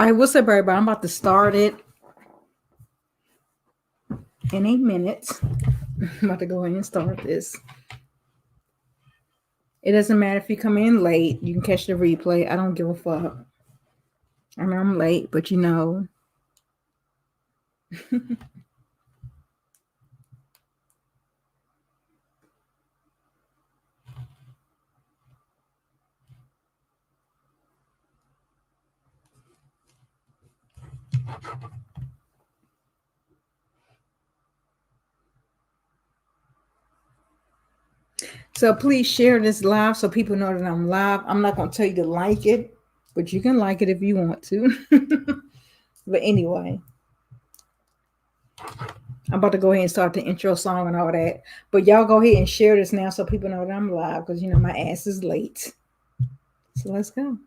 I will say, everybody, I'm about to start it in 8 minutes. I'm about to go ahead and start this. It doesn't matter if you come in late. You can catch the replay. I don't give a fuck. I know I'm late, but you know. So please share this live so people know that I'm live. I'm not going to tell you to like it, but you can like it if you want to. But anyway, I'm about to go ahead and start the intro song and all that. But y'all go ahead and share this now so people know that I'm live because, you know, my ass is late. So let's go.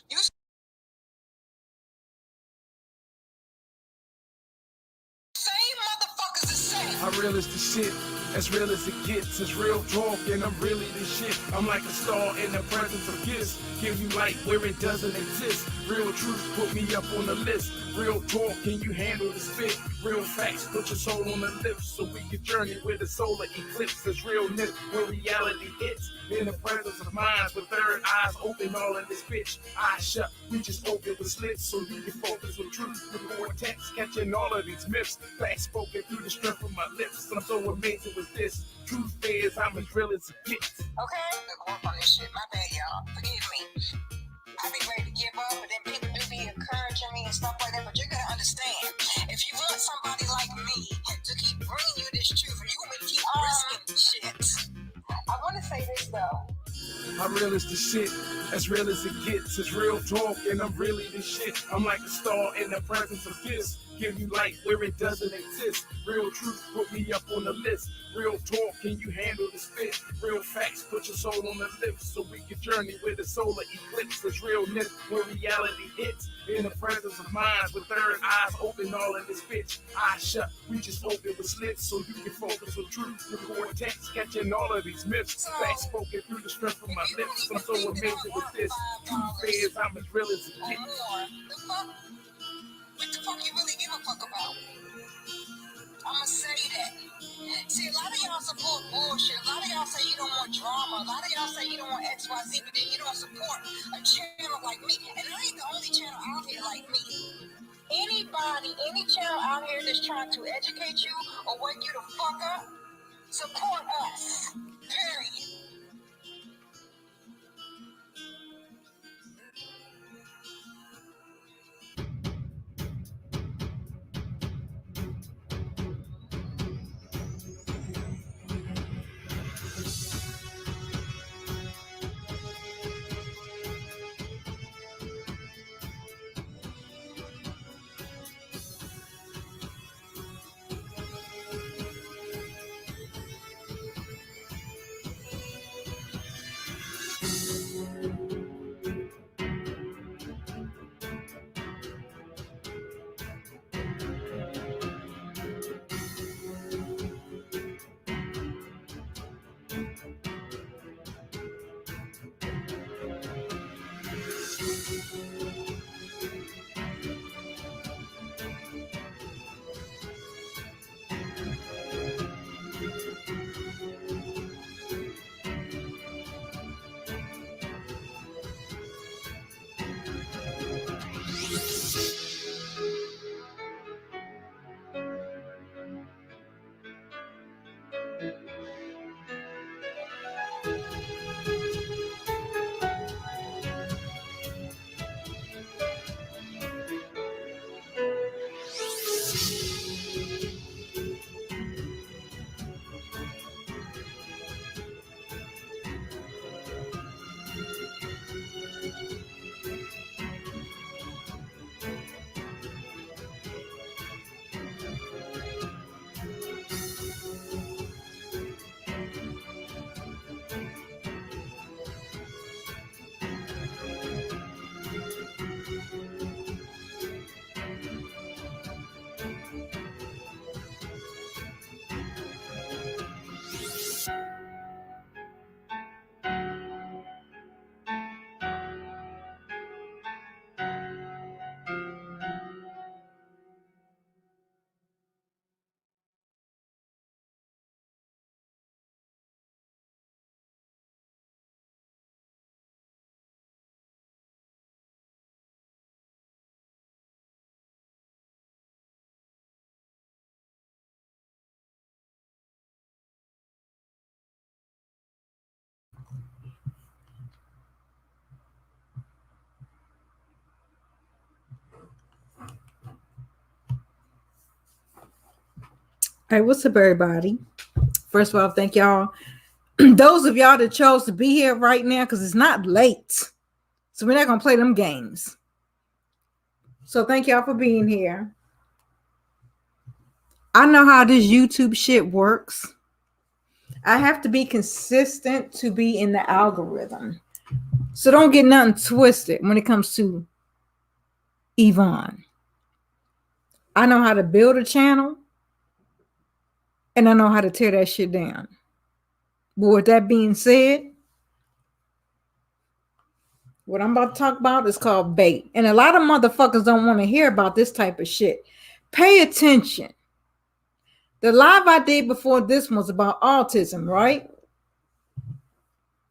You same motherfuckers the same. How real is the shit? As real as it gets, it's real talk, and I'm really the shit. I'm like a star in the presence of gifts. Give you light where it doesn't exist. Real truth, put me up on the list. Real talk, can you handle the spit? Real facts, put your soul on the lips so we can journey with the solar eclipse. There's realness where reality hits. In the presence of minds with third eyes open, all in this bitch. Eyes shut, we just open with slits so you can focus on truth. The vortex catching all of these myths. Facts spoken through the strength of my lips. I'm so amazing with this. Truth is, I'm as real as it gets. Okay? Work on this shit. My bad, y'all. Forgive me. I be ready to give up, but then people do be encouraging me and stuff like that. But you gotta understand, if you want somebody like me to keep bringing you this truth, you want me to keep risking shit. I want to say this though. How real is the shit? As real as it gets. It's real talk, and I'm really the shit. I'm like a star in the presence of gifts. Give you light where it doesn't exist. Real truth, put me up on the list. Real talk, can you handle the spit? Real facts, put your soul on the lips so we can journey with the solar eclipse. There's realness where reality hits. In the presence of minds with third eyes open, all in this bitch. Eyes shut, we just open with slits so you can focus on truth. The vortex catching all of these myths. Facts spoken through the strength of my lips. I'm so amazing with this. Truth is, I'm as real as it gets. What the fuck you really give a fuck about? I'ma say that. See, a lot of y'all support bullshit. A lot of y'all say you don't want drama. A lot of y'all say you don't want XYZ, but then you don't support a channel like me. And I ain't the only channel out here like me. Anybody, any channel out here that's trying to educate you or wake you the fuck up, support us. Period. Hey, what's up, everybody? First of all, thank y'all. Those of y'all that chose to be here right now, because it's not late. So we're not going to play them games. So thank y'all for being here. I know how this YouTube shit works. I have to be consistent to be in the algorithm. So don't get nothing twisted when it comes to Evvonne. I know how to build a channel, and I know how to tear that shit down. But with that being said, what I'm about to talk about is called bait. And a lot of motherfuckers don't want to hear about this type of shit. Pay attention. The live I did before this one was about autism, right?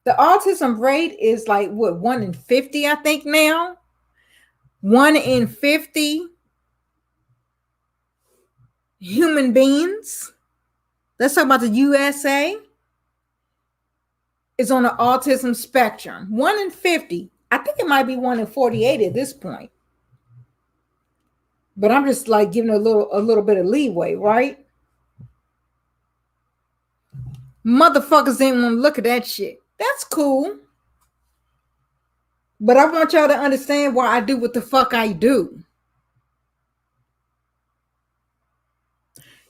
The autism rate is like, what, 1 in 50, I think now? 1 in 50 human beings. Let's talk about the USA. Is on the autism spectrum. 1 in 50. I think it might be 1 in 48 at this point. But I'm just like giving a little bit of leeway, right? Motherfuckers didn't want to look at that shit. That's cool. But I want y'all to understand why I do what the fuck I do.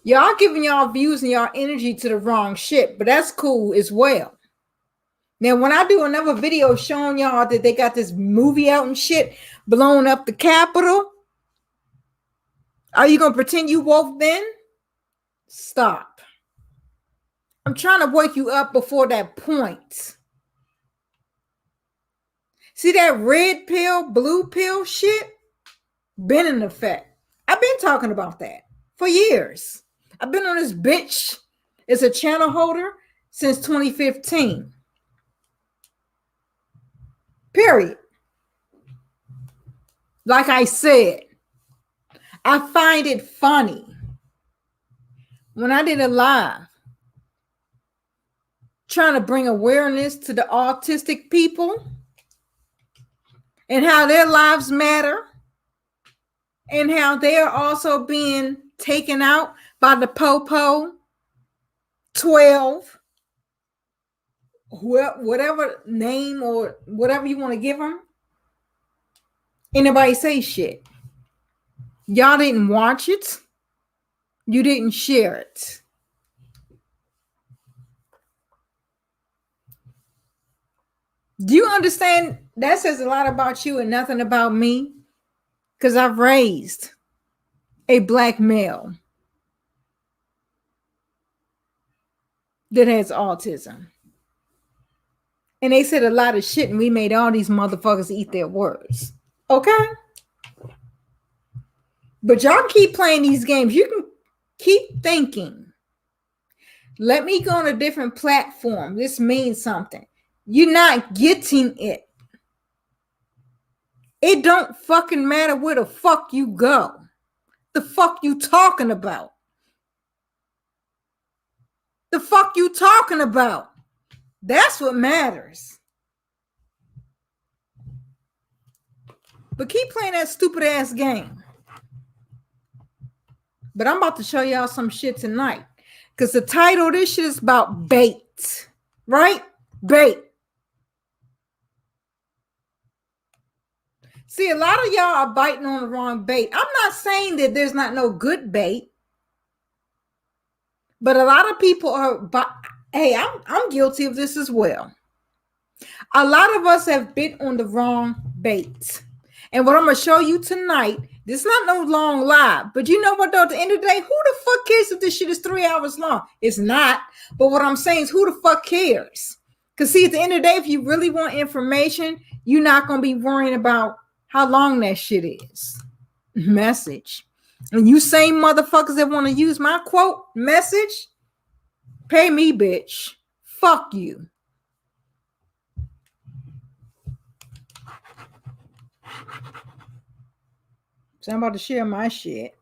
Y'all giving y'all views and y'all energy to the wrong shit, but that's cool as well. Now, when I do another video showing y'all that they got this movie out and shit, blowing up the Capitol, are you going to pretend you woke then? Stop. I'm trying to wake you up before that point. See that red pill, blue pill shit? Been in effect. I've been talking about that for years. I've been on this bitch as a channel holder since 2015. Period. Like I said, I find it funny when I did a live trying to bring awareness to the autistic people and how their lives matter and how they are also being taken out by the Popo 12, whatever name or whatever you want to give them. Ain't nobody say shit. Y'all didn't watch it. You didn't share it. Do you understand? That says a lot about you and nothing about me. Because I've raised a black male that has autism. And they said a lot of shit and we made all these motherfuckers eat their words. Okay? But y'all keep playing these games. You can keep thinking. Let me go on a different platform. This means something. You're not getting it. It don't fucking matter where the fuck you go. The fuck you talking about? The fuck you talking about? That's what matters. But keep playing that stupid ass game. But I'm about to show y'all some shit tonight. Because the title of this shit is about bait. Right? Bait. See, a lot of y'all are biting on the wrong bait. I'm not saying that there's not no good bait. But a lot of people are, hey, I'm guilty of this as well. A lot of us have bit on the wrong bait. And what I'm going to show you tonight, this is not no long live. But you know what, though? At the end of the day, who the fuck cares if this shit is 3 hours long? It's not. But what I'm saying is, who the fuck cares? Because, see, at the end of the day, if you really want information, you're not going to be worrying about how long that shit is. Message. And you same motherfuckers that want to use my quote, message, pay me, bitch. Fuck you. So I'm about to share my shit.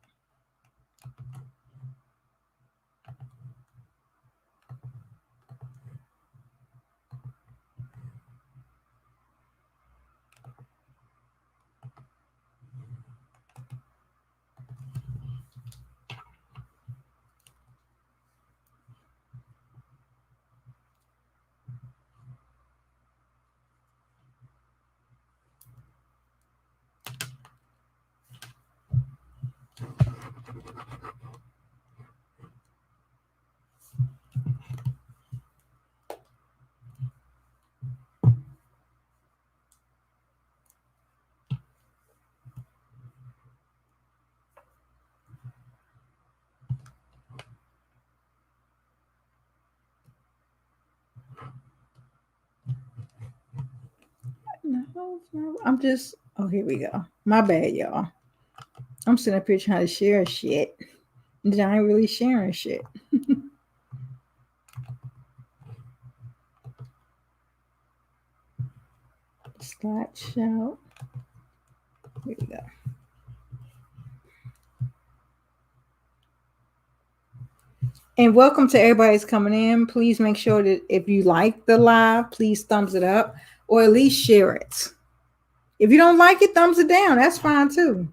I'm just, oh, here we go. My bad, y'all. I'm sitting up here trying to share shit. And I ain't really sharing shit. Slideshow. Here we go. And welcome to everybody's coming in. Please make sure that if you like the live, please thumbs it up or at least share it. If you don't like it, thumbs it down. That's fine too.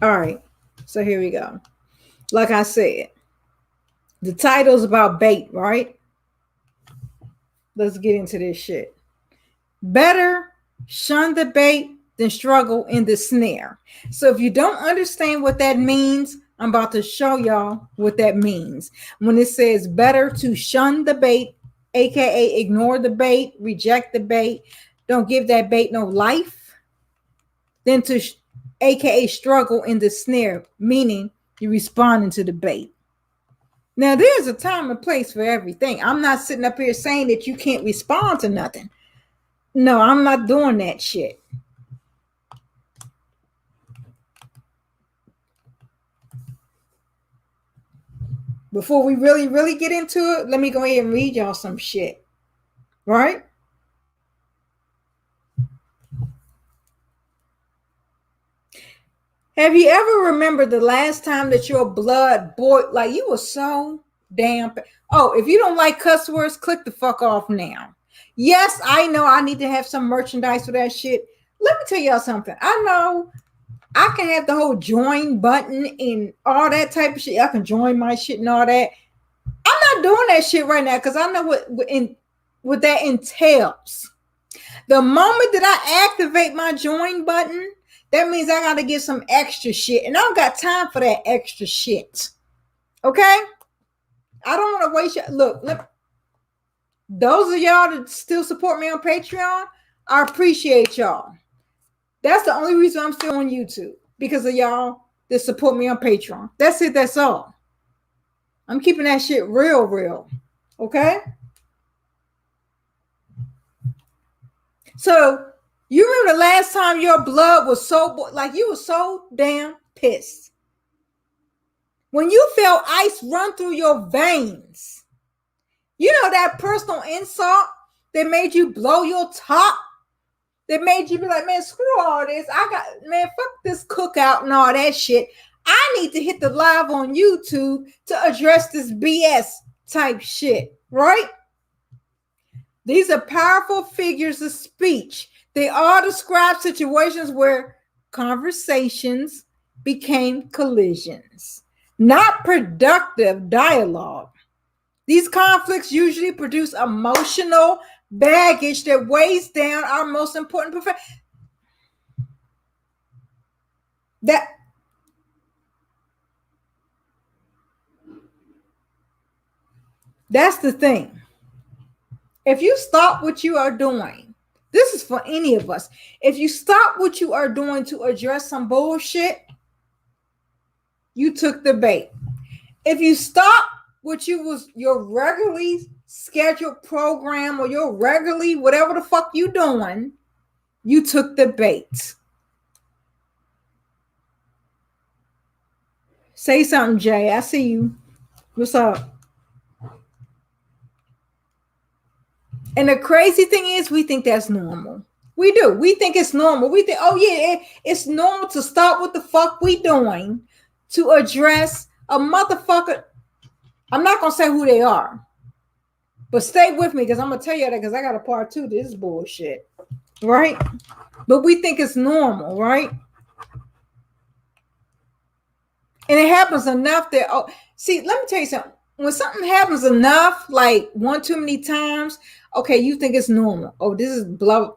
All right. So here we go. Like I said, the title's about bait, right? Let's get into this shit. Better shun the bait than struggle in the snare. So if you don't understand what that means, I'm about to show y'all what that means. When it says better to shun the bait, aka ignore the bait, reject the bait, don't give that bait no life, than to aka struggle in the snare, meaning you're responding to the bait. Now, there's a time and place for everything. I'm not sitting up here saying that you can't respond to nothing. No, I'm not doing that shit. Before we really get into it, let me go ahead and read y'all some shit. Right? Have you ever remembered the last time that your blood boiled? Like you were so damn. Oh, if you don't like cuss words, click the fuck off now. Yes, I know I need to have some merchandise for that shit. Let me tell y'all something. I know I can have the whole join button and all that type of shit. I can join my shit and all that. I'm not doing that shit right now because I know what that entails. The moment that I activate my join button, that means I got to get some extra shit. And I don't got time for that extra shit. Okay? I don't want to waste your... Look, those of y'all that still support me on Patreon, I appreciate y'all. That's the only reason I'm still on YouTube. Because of y'all that support me on Patreon. That's it. That's all. I'm keeping that shit real. Okay? So, you remember the last time your blood was so, like you were so damn pissed. When you felt ice run through your veins. You know that personal insult that made you blow your top? That made you be like, man, screw all this. Fuck this cookout and all that shit. I need to hit the live on YouTube to address this BS type shit, right? These are powerful figures of speech. They all describe situations where conversations became collisions, not productive dialogue. These conflicts usually produce emotional baggage that weighs down our most important perfection. That's the thing. If you stop what you are doing, this is for any of us. If you stop what you are doing to address some bullshit, you took the bait. If you stop what your regularly scheduled program or your regularly whatever the fuck you doing, you took the bait. Say something, Jay. I see you. What's up? And the crazy thing is, we think that's normal. We do. We think it's normal. We think, oh yeah, it's normal to stop what the fuck we doing to address a motherfucker. I'm not gonna say who they are, but stay with me because I'm gonna tell you that because I got a part 2 to this bullshit, right? But we think it's normal, right? And it happens enough that see, let me tell you something. When something happens enough, like one too many times, okay, you think it's normal. Oh, this is blah.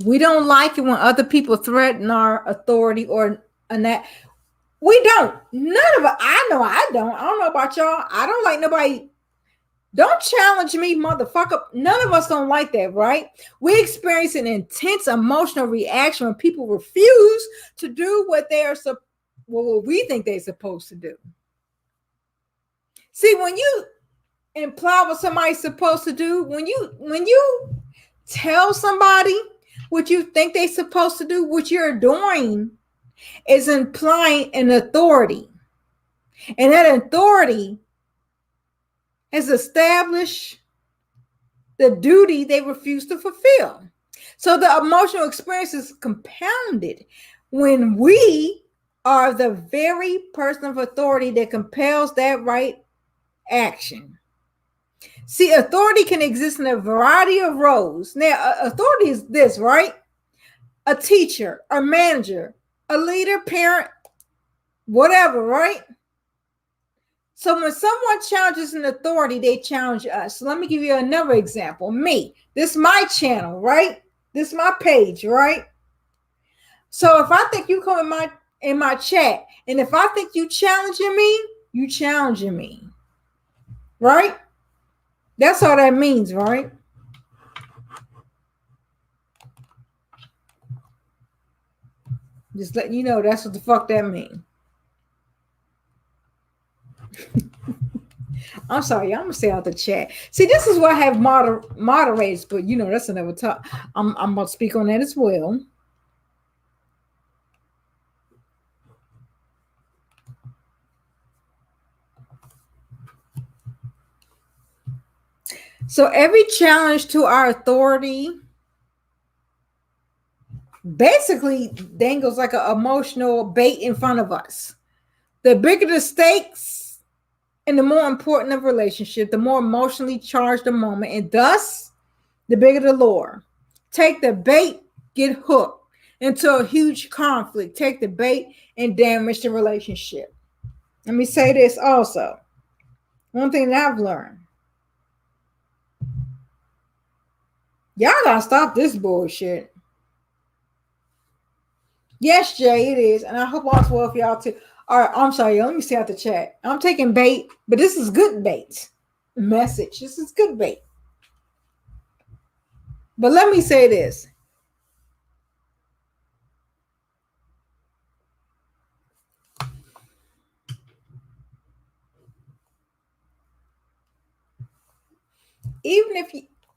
We don't like it when other people threaten our authority or that. We don't. None of it. I know I don't. I don't know about y'all. I don't like nobody. Don't challenge me, motherfucker. None of us don't like that, right? We experience an intense emotional reaction when people refuse to do what they are what we think they're supposed to do. See, when you imply what somebody's supposed to do, when you tell somebody what you think they're supposed to do, what you're doing is implying an authority. And that authority has established the duty they refuse to fulfill. So the emotional experience is compounded when we are the very person of authority that compels that right action. See, authority can exist in a variety of roles. Now, authority is this, right? A teacher, a manager, a leader, parent, whatever, right? So when someone challenges an authority, they challenge us. So let me give you another example. Me, this is my channel, right? This is my page, right? So if I think you come in my chat, and if I think you challenging me, right? That's all that means, right? Just letting you know that's what the fuck that means. I'm sorry, I'm gonna stay out the chat. See, this is why I have moderators, but you know that's another talk. I'm gonna speak on that as well. So every challenge to our authority basically dangles like an emotional bait in front of us. The bigger the stakes and the more important the relationship, the more emotionally charged the moment, and thus the bigger the lure. Take the bait, get hooked into a huge conflict. Take the bait and damage the relationship. Let me say this also. One thing that I've learned. Y'all gotta stop this bullshit. Yes, Jay, it is. And I hope all 12 y'all too. All right, I'm sorry. Let me stay out the chat. I'm taking bait, but this is good bait. Message. This is good bait. But let me say this. Even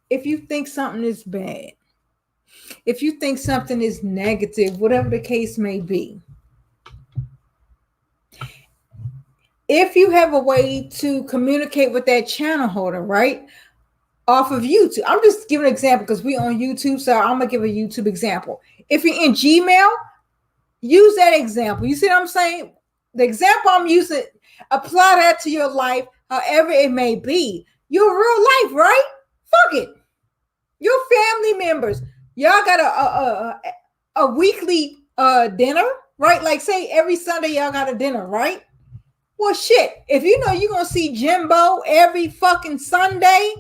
if you think something is bad, if you think something is negative, whatever the case may be, if you have a way to communicate with that channel holder, right, off of YouTube. I'm just giving an example because we on YouTube, so I'm gonna give a YouTube example. If you're in Gmail, use that example. You see what I'm saying? The example I'm using, apply that to your life, however it may be. Your real life, right? Fuck it. Your family members, y'all got a weekly dinner, right? Like say every Sunday y'all got a dinner, right? Well, shit. If you know you're gonna see Jimbo every fucking Sunday,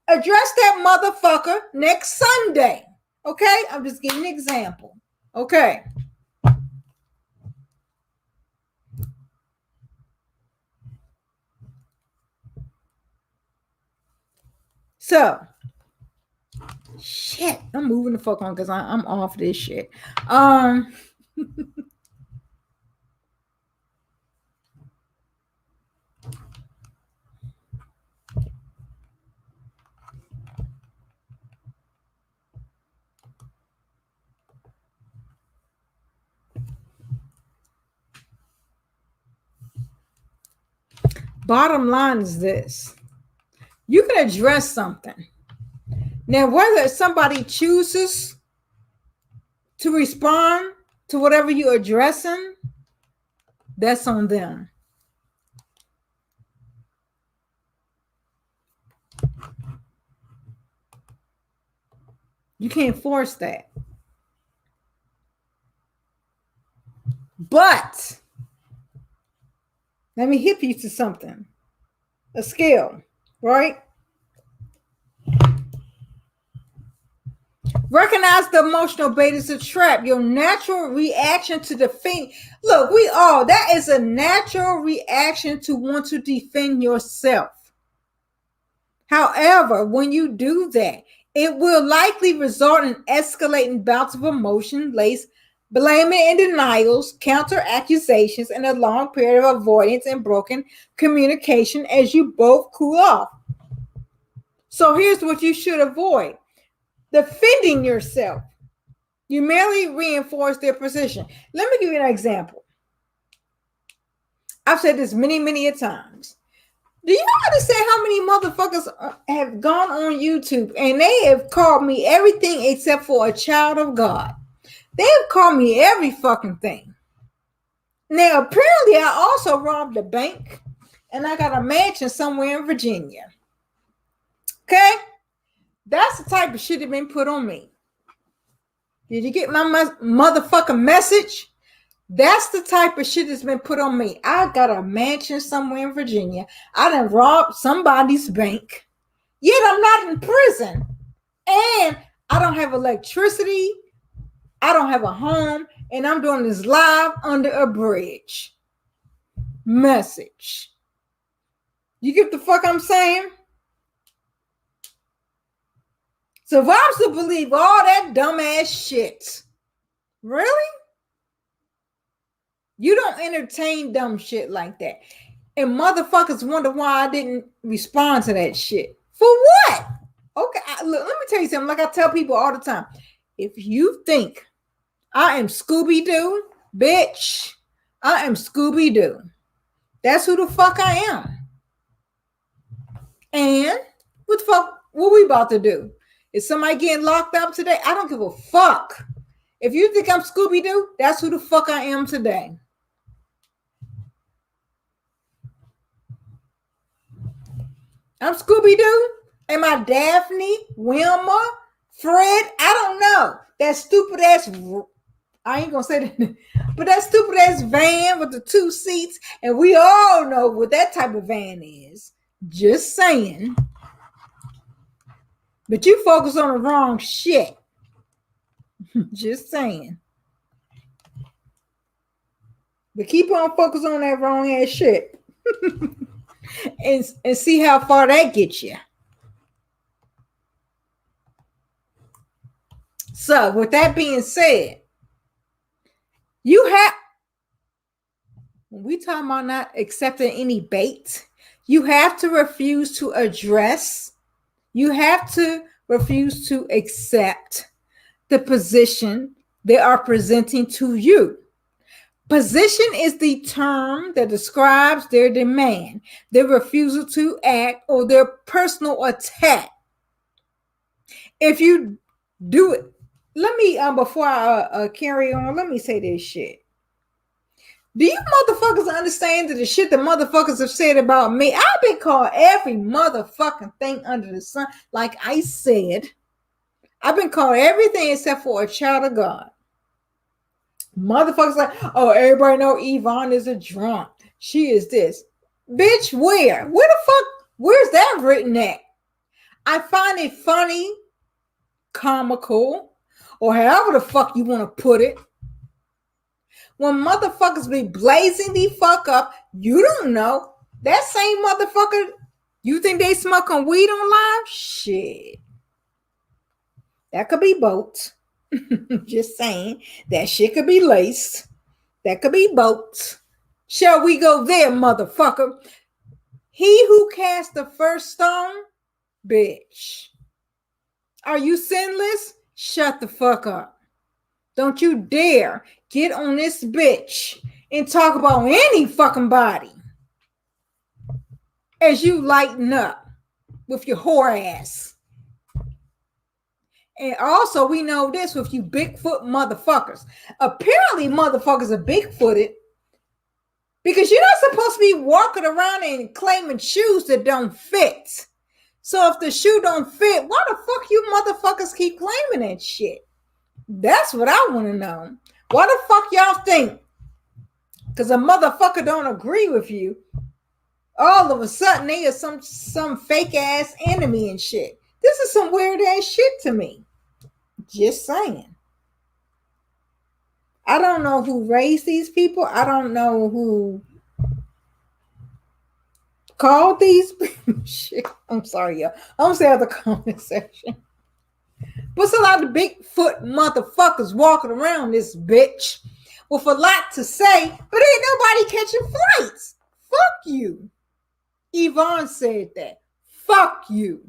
address that motherfucker next Sunday. Okay? I'm just giving an example. Okay. So, shit, I'm moving the fuck on because I'm off this shit. Bottom line is this. You can address something. Now, whether somebody chooses to respond to whatever you're addressing, that's on them. You can't force that. But let me hip you to something. A skill, right? Recognize the emotional bait is a trap. Your natural reaction to defend. Look, that is a natural reaction to want to defend yourself. However, when you do that, it will likely result in escalating bouts of emotion, laced blaming and denials, counter accusations, and a long period of avoidance and broken communication as you both cool off. So here's what you should avoid: defending yourself. You merely reinforce their position. Let me give you an example. I've said this many, many a times. Do you understand how many motherfuckers have gone on YouTube and they have called me everything except for a child of God? They have called me every fucking thing. Now, apparently, I also robbed a bank and I got a mansion somewhere in Virginia. Okay? That's the type of shit that been put on me. Did you get my motherfucking message? That's the type of shit that's been put on me. I got a mansion somewhere in Virginia. I done robbed somebody's bank. Yet I'm not in prison. And I don't have electricity. I don't have a home. And I'm doing this live under a bridge. Message. You get the fuck I'm saying? So if I'm to believe all that dumbass shit, really? You don't entertain dumb shit like that. And motherfuckers wonder why I didn't respond to that shit. For what? Okay, look, let me tell you something. Like I tell people all the time. If you think I am Scooby-Doo, bitch, I am Scooby-Doo. That's who the fuck I am. And what the fuck, what we about to do? Is somebody getting locked up today? I don't give a fuck. If you think I'm Scooby-Doo, that's who the fuck I am today. I'm Scooby-Doo? Am I Daphne, Wilma, Fred? I don't know. That stupid ass, I ain't gonna say that, but that stupid ass van with the 2 seats, and we all know what that type of van is. Just saying. But you focus on the wrong shit. Just saying. But keep on focusing on that wrong ass shit. and see how far that gets you. So, with that being said, when we talk about not accepting any bait, you have to refuse to address, you have to refuse to accept the position they are presenting to you. Position is the term that describes their demand, their refusal to act, or their personal attack. If you do it, let me, before I carry on, let me say this shit. Do you motherfuckers understand that the shit that motherfuckers have said about me? I've been called every motherfucking thing under the sun. Like I said, I've been called everything except for a child of God. Motherfuckers like, oh, everybody know Evvonne is a drunk. She is this. Bitch, where? Where the fuck? Where's that written at? I find it funny, comical, or however the fuck you want to put it. When motherfuckers be blazing the fuck up, you don't know. That same motherfucker, you think they smoking weed on live? Shit. That could be both. Just saying. That shit could be laced. That could be both. Shall we go there, motherfucker? He who cast the first stone, bitch. Are you sinless? Shut the fuck up. Don't you dare get on this bitch and talk about any fucking body as you lighten up with your whore ass. And also, we know this with you Bigfoot motherfuckers. Apparently, motherfuckers are Bigfooted because you're not supposed to be walking around and claiming shoes that don't fit. So if the shoe don't fit, why the fuck you motherfuckers keep claiming that shit? That's what I want to know. Why the fuck y'all think? Because a motherfucker don't agree with you, all of a sudden they are some fake ass enemy and shit. This is some weird ass shit to me. Just saying. I don't know who raised these people. I don't know who called these people. Shit. I'm sorry, y'all. I'm gonna say the comment section. But it's a lot of Bigfoot motherfuckers walking around this bitch with a lot to say, but ain't nobody catching flights. Fuck you. Evvonne said that. Fuck you.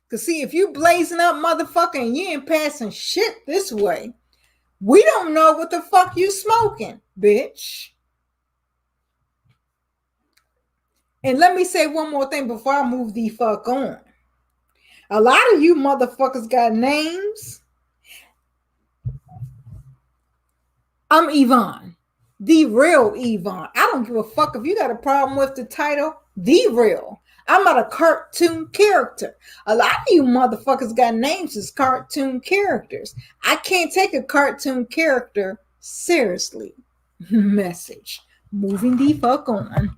Because see, if you blazing up motherfucker and you ain't passing shit this way, we don't know what the fuck you smoking, bitch. And let me say one more thing before I move the fuck on. A lot of you motherfuckers got names. I'm Evvonne, the real Evvonne. I don't give a fuck if you got a problem with the title, the real. I'm not a cartoon character. A lot of you motherfuckers got names as cartoon characters. I can't take a cartoon character seriously. Message. Moving the fuck on.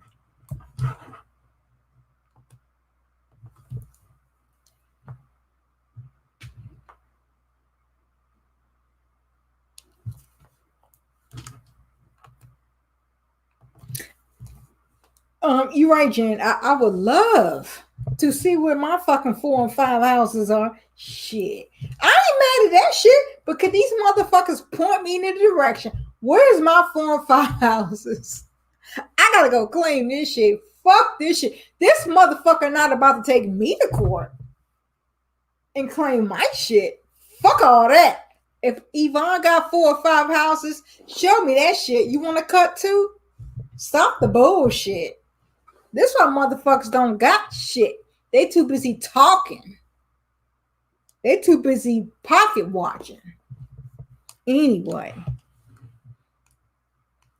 You're right, Jen. I would love to see where my fucking 4 and 5 houses are. Shit. I ain't mad at that shit, but could these motherfuckers point me in the direction? Where's my 4 and 5 houses? I gotta go claim this shit. Fuck this shit. This motherfucker not about to take me to court and claim my shit. Fuck all that. If Evvonne got 4 or 5 houses, show me that shit. You want to cut too? Stop the bullshit. This why motherfuckers don't got shit. They too busy talking. They too busy pocket watching. Anyway,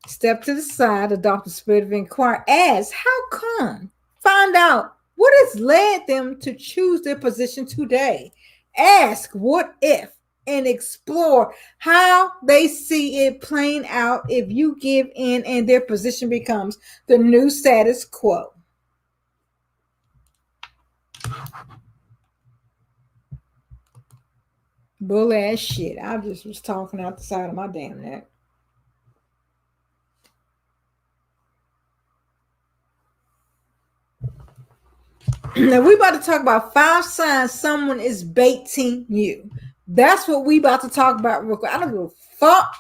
step to the side, adopt the spirit of inquiry. Ask, how come? Find out what has led them to choose their position today. Ask, what if? And explore how they see it playing out if you give in and their position becomes the new status quo. Bull ass shit. I just was talking out the side of my damn neck. Now we about to talk about 5 signs someone is baiting you. That's what we about to talk about real quick. I don't give a fuck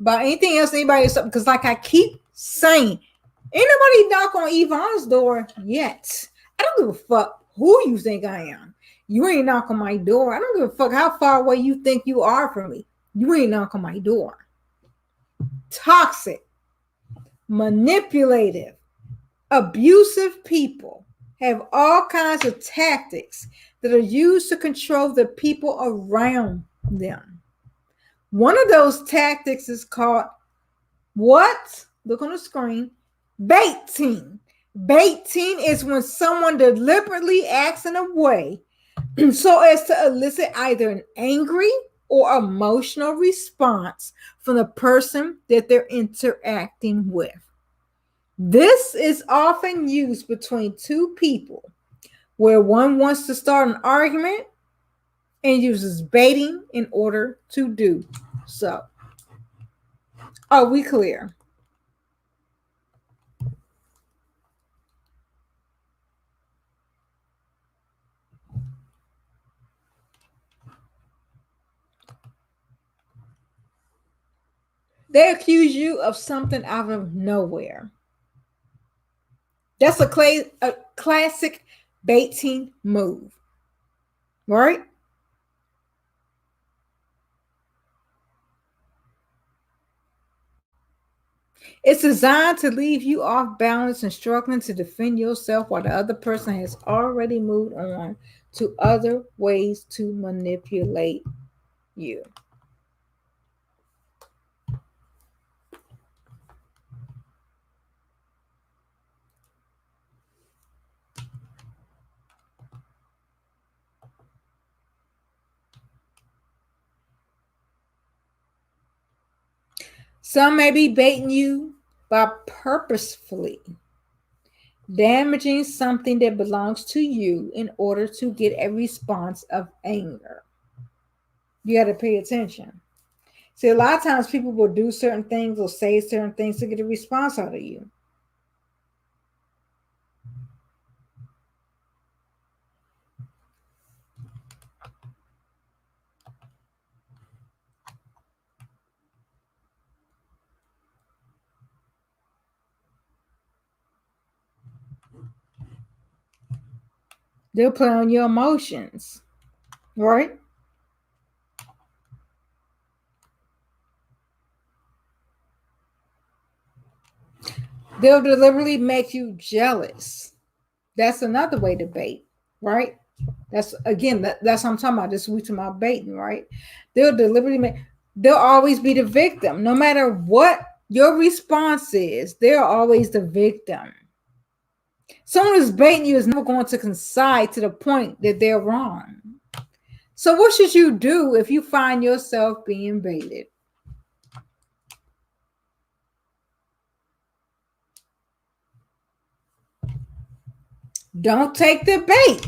about anything else anybody else, because like I keep saying, ain't nobody knock on Evvonne's door yet. I don't give a fuck who you think I am. You ain't knock on my door. I don't give a fuck how far away you think you are from me. You ain't knock on my door. Toxic, manipulative, abusive people have all kinds of tactics that are used to control the people around them. One of those tactics is called what? Look on the screen. Baiting. Baiting is when someone deliberately acts in a way so as to elicit either an angry or emotional response from the person that they're interacting with. This is often used between 2 people where one wants to start an argument and uses baiting in order to do so. Are we clear? They accuse you of something out of nowhere. That's a classic baiting move, right? It's designed to leave you off balance and struggling to defend yourself while the other person has already moved on to other ways to manipulate you. Some may be baiting you by purposefully damaging something that belongs to you in order to get a response of anger. You got to pay attention. See, a lot of times people will do certain things or say certain things to get a response out of you. They'll play on your emotions, right? They'll deliberately make you jealous. That's another way to bait, right? That's again, that's what I'm talking about. This week to my baiting, right? They'll deliberately make, they'll always be the victim. No matter what your response is, they're always the victim. Someone who's baiting you is never going to concede to the point that they're wrong. So what should you do if you find yourself being baited? Don't take the bait.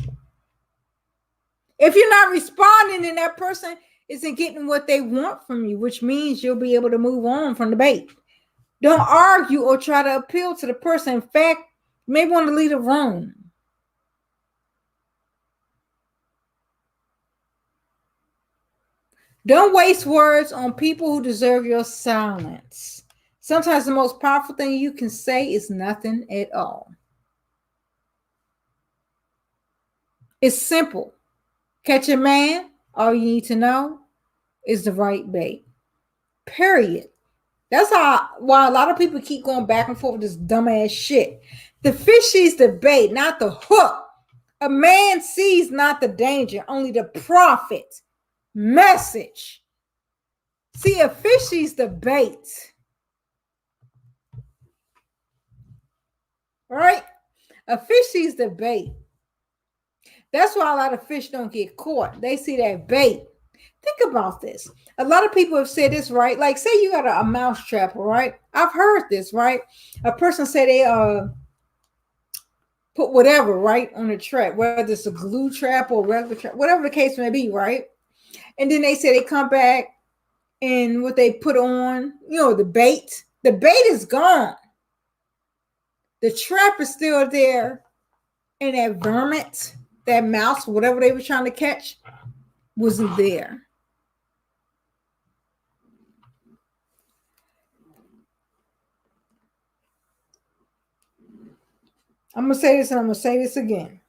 If you're not responding, then that person isn't getting what they want from you, which means you'll be able to move on from the bait. Don't argue or try to appeal to the person. In fact, you may want to leave the room. Don't waste words on people who deserve your silence. Sometimes the most powerful thing you can say is nothing at all. It's simple. Catch a man, all you need to know is the right bait. Period. That's why a lot of people keep going back and forth with this dumbass shit. The fish sees the bait, not the hook. A man sees not the danger, only the profit. Message. See, a fish sees the bait. Right? A fish sees the bait. That's why a lot of fish don't get caught. They see that bait. Think about this. A lot of people have said this, right? Like, say you got a mouse trap, right? I've heard this, right? A person said they put whatever, right, on the trap, whether it's a glue trap or a regular trap, whatever the case may be, right? And then they say they come back and what they put on, the bait is gone. The trap is still there, and that vermint, that mouse, whatever they were trying to catch, wasn't there. I'm going to say this and I'm going to say this again.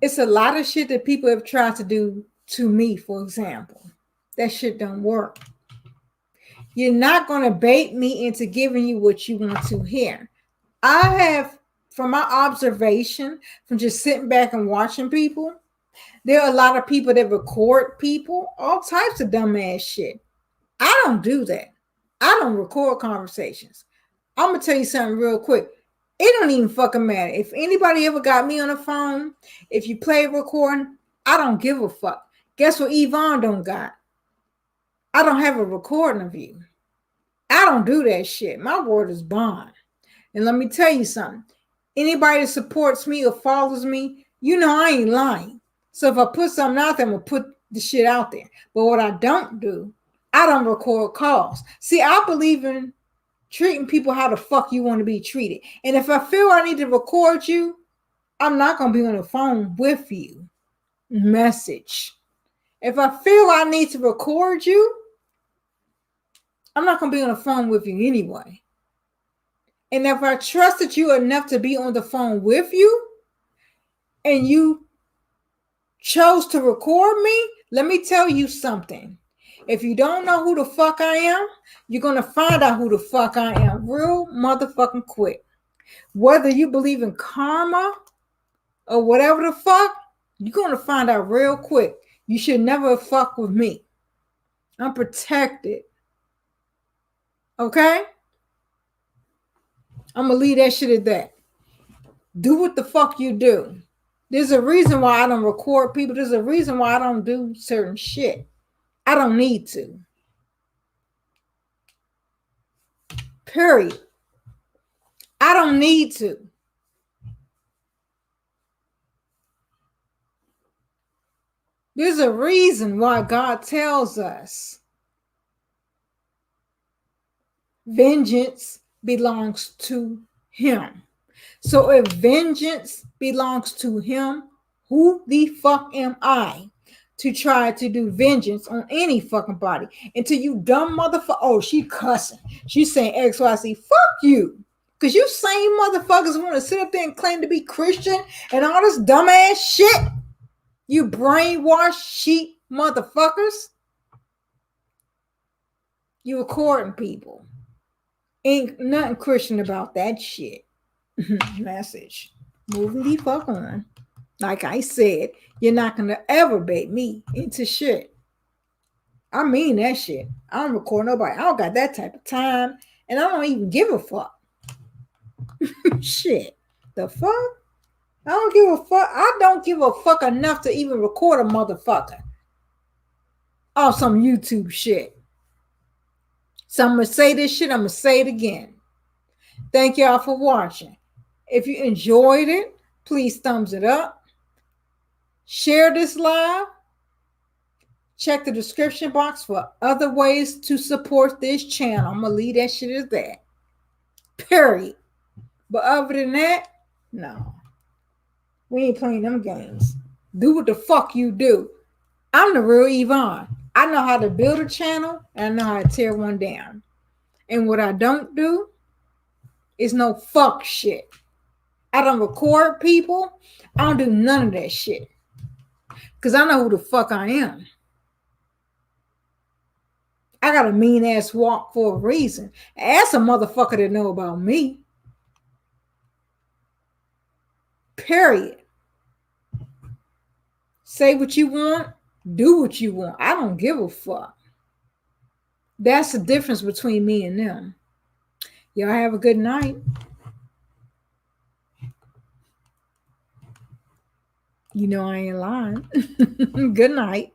It's a lot of shit that people have tried to do to me, for example. That shit don't work. You're not going to bait me into giving you what you want to hear. I have, from my observation, from just sitting back and watching people, there are a lot of people that record people, all types of dumbass shit. I don't do that. I don't record conversations. I'm going to tell you something real quick. It don't even fucking matter. If anybody ever got me on the phone, if you play a recording, I don't give a fuck. Guess what Evvonne don't got? I don't have a recording of you. I don't do that shit. My word is bond. And let me tell you something. Anybody that supports me or follows me, I ain't lying. So if I put something out there, I'm going to put the shit out there. But what I don't do, I don't record calls. See, I believe in treating people how the fuck you want to be treated. And if I feel I need to record you, I'm not going to be on the phone with you. Message. If I feel I need to record you, I'm not going to be on the phone with you anyway. And if I trusted you enough to be on the phone with you and you chose to record me, let me tell you something. If you don't know who the fuck I am, you're going to find out who the fuck I am real motherfucking quick. Whether you believe in karma or whatever the fuck, you're going to find out real quick. You should never fuck with me. I'm protected. Okay? I'm going to leave that shit at that. Do what the fuck you do. There's a reason why I don't record people. There's a reason why I don't do certain shit. I don't need to. Period. I don't need to. There's a reason why God tells us vengeance belongs to him. So if vengeance belongs to him, who the fuck am I to try to do vengeance on any fucking body? Until you dumb motherfucker, oh, she cussing. She's saying XYZ. Fuck you. Because you same motherfuckers want to sit up there and claim to be Christian and all this dumbass shit. You brainwashed sheep motherfuckers. You recording people. Ain't nothing Christian about that shit. Message. Moving the fuck on. Like I said, you're not gonna ever bait me into shit. I mean that shit. I don't record nobody. I don't got that type of time, and I don't even give a fuck. Shit. The fuck? I don't give a fuck. I don't give a fuck enough to even record a motherfucker. Oh, some YouTube shit. So I'm gonna say this shit, I'm gonna say it again. Thank y'all for watching. If you enjoyed it, please thumbs it up. Share this live. Check the description box for other ways to support this channel. I'm going to leave that shit as that. Period. But other than that, no. We ain't playing them games. Do what the fuck you do. I'm the real Evvonne. I know how to build a channel and I know how to tear one down. And what I don't do is no fuck shit. I don't record people. I don't do none of that shit. Because I know who the fuck I am. I got a mean ass walk for a reason. Ask a motherfucker to know about me. Period. Say what you want. Do what you want. I don't give a fuck. That's the difference between me and them. Y'all have a good night. You know I ain't lying. Good night.